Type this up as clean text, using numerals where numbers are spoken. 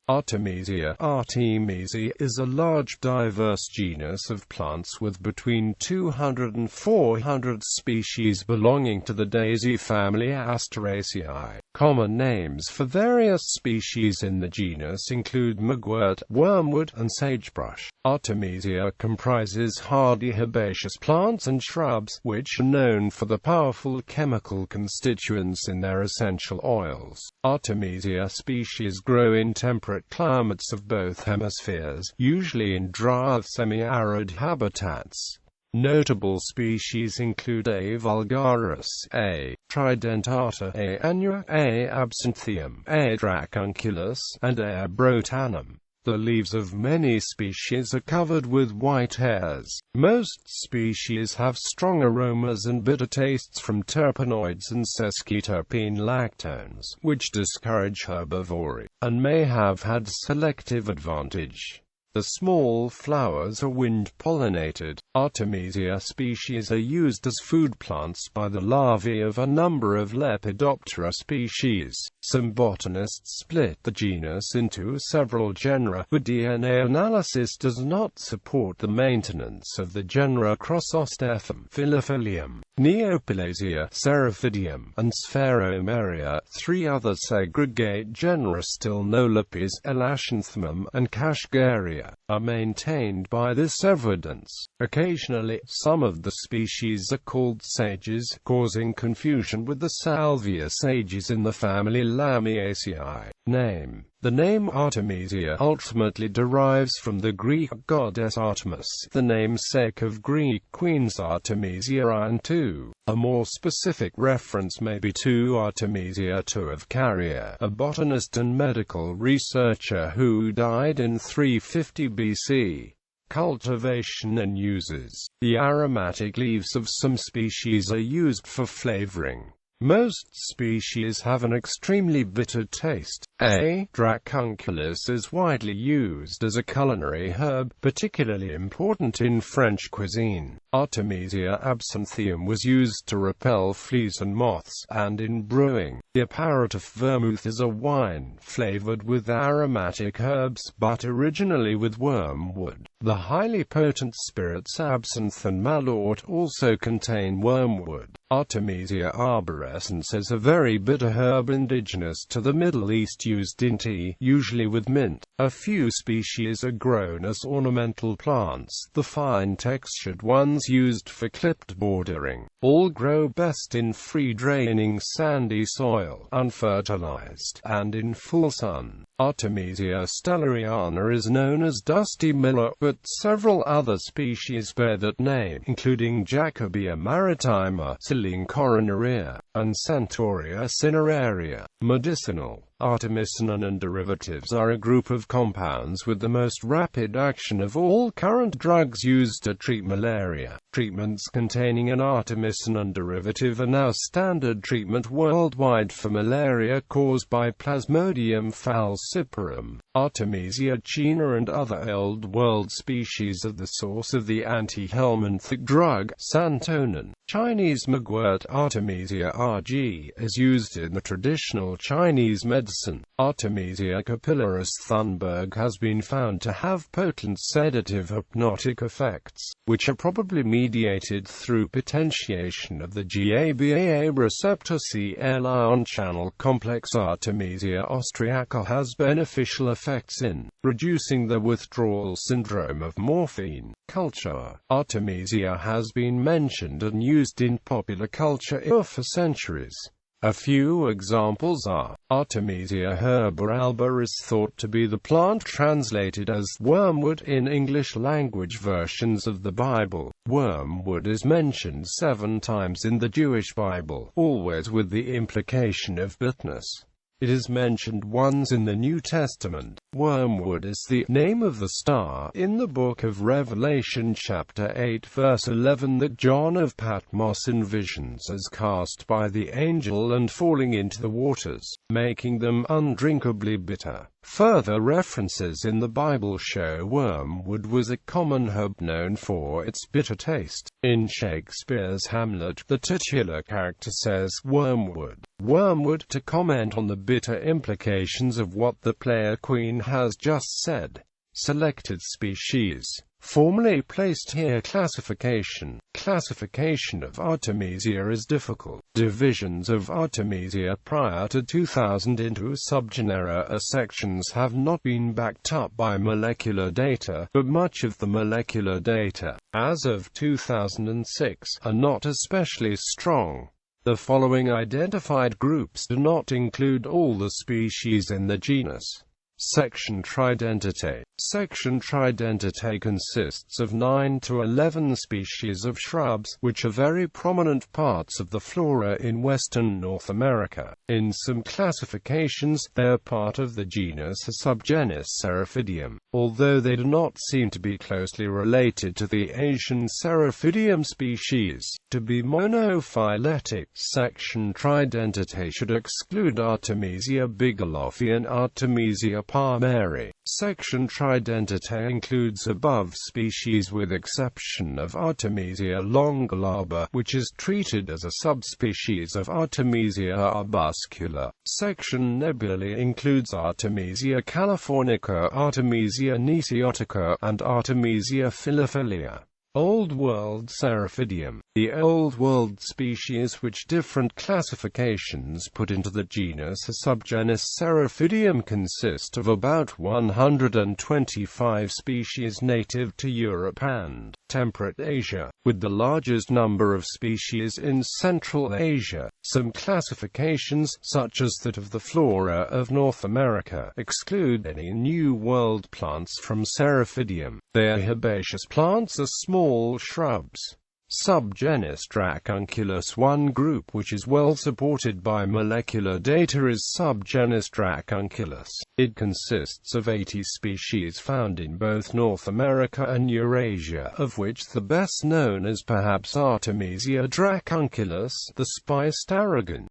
Artemisia is a large diverse genus of plants with between 200 and 400 species belonging to the daisy family Asteraceae. Common names for various species in the genus include mugwort, wormwood, and sagebrush. Artemisia comprises hardy herbaceous plants and shrubs, which are known for the powerful chemical constituents in their essential oils. Artemisia species grow in temperate climates of both hemispheres, usually in dry semi-arid habitats. Notable species include A. vulgaris, A. tridentata, A. annua, A. absinthium, A. dracunculus, and A. brotanum. The leaves of many species are covered with white hairs. Most species have strong aromas and bitter tastes from terpenoids and sesquiterpene lactones, which discourage herbivory, and may have had selective advantage. The small flowers are wind-pollinated. Artemisia species are used as food plants by the larvae of a number of Lepidoptera species. Some botanists split the genus into several genera, but DNA analysis does not support the maintenance of the genera Chrysostephum, Filifolium, Neopilasia, Seraphidium, and Spheromeria. Three other segregate genera Stilnolepis, Elacanthemum, and Kashgaria are maintained by this evidence. Occasionally, some of the species are called sages, causing confusion with the salvia sages in the family Lamiaceae. The name Artemisia ultimately derives from the Greek goddess Artemis, the namesake of Greek queens Artemisia and II. A more specific reference may be to Artemisia II of Caria, a botanist and medical researcher who died in 350 BC. Cultivation and uses. The aromatic leaves of some species are used for flavoring. Most species have an extremely bitter taste. A. dracunculus is widely used as a culinary herb, particularly important in French cuisine. Artemisia absinthium was used to repel fleas and moths, and in brewing. The aperitif vermouth is a wine flavored with aromatic herbs, but originally with wormwood. The highly potent spirits absinthe and malort also contain wormwood. Artemisia arborescens is a very bitter herb indigenous to the Middle East, used in tea, usually with mint. A few species are grown as ornamental plants, the fine-textured ones used for clipped bordering. All grow best in free-draining sandy soil, unfertilized, and in full sun. Artemisia stellariana is known as dusty miller, but several other species bear that name, including Jacobea maritima, Silene coronaria, and Centaurea cineraria. Medicinal. Artemisinin and derivatives are a group of compounds with the most rapid action of all current drugs used to treat malaria. Treatments containing an artemisinin derivative are now standard treatment worldwide for malaria caused by Plasmodium falciparum. Artemisia china and other Old World species are the source of the anti-helminthic drug, santonin. Chinese mugwort Artemisia rg is used in the traditional Chinese medicine. Artemisia capillaris Thunberg has been found to have potent sedative hypnotic effects, which are probably mediated through potentiation of the GABA receptor CL ion channel complex. Artemisia austriaca has beneficial effects in reducing the withdrawal syndrome of morphine. Culture. Artemisia has been mentioned and used in popular culture for centuries. A few examples are: Artemisia herba alba is thought to be the plant translated as wormwood in English-language versions of the Bible. Wormwood is mentioned 7 times in the Jewish Bible, always with the implication of bitterness. It is mentioned once in the New Testament. Wormwood is the name of the star in the book of Revelation chapter 8 verse 11 that John of Patmos envisions as cast by the angel and falling into the waters, making them undrinkably bitter. Further references in the Bible show wormwood was a common herb known for its bitter taste. In Shakespeare's Hamlet, the titular character says, "Wormwood, Wormwood, to comment on the bitter implications of what the player queen has just said. Selected species. Formerly placed here. Classification. Classification of Artemisia is difficult. Divisions of Artemisia prior to 2000 into subgenera or sections have not been backed up by molecular data, but much of the molecular data, as of 2006, are not especially strong. The following identified groups do not include all the species in the genus. Section Tridentitae. Section Tridentitae consists of 9 to 11 species of shrubs, which are very prominent parts of the flora in western North America. In some classifications, they are part of the genus or subgenus Seraphidium, although they do not seem to be closely related to the Asian Seraphidium species. To be monophyletic, section Tridentitae should exclude Artemisia bigelovi and Artemisia palmeri. Section Tridentitae includes above species with exception of Artemisia longulaba, which is treated as a subspecies of Artemisia arbuscula. Section Nebulae includes Artemisia californica, Artemisia nisiotica, and Artemisia filifilia. Old World Seraphidium. The Old World species which different classifications put into the genus or subgenus Seraphidium consist of about 125 species native to Europe and temperate Asia, with the largest number of species in Central Asia. Some classifications, such as that of the flora of North America, exclude any New World plants from Seraphidium. They are herbaceous plants or small shrubs. Subgenus Dracunculus. One group which is well supported by molecular data is subgenus Dracunculus. It consists of 80 species found in both North America and Eurasia, of which the best known is perhaps Artemisia dracunculus, the spiced tarragon.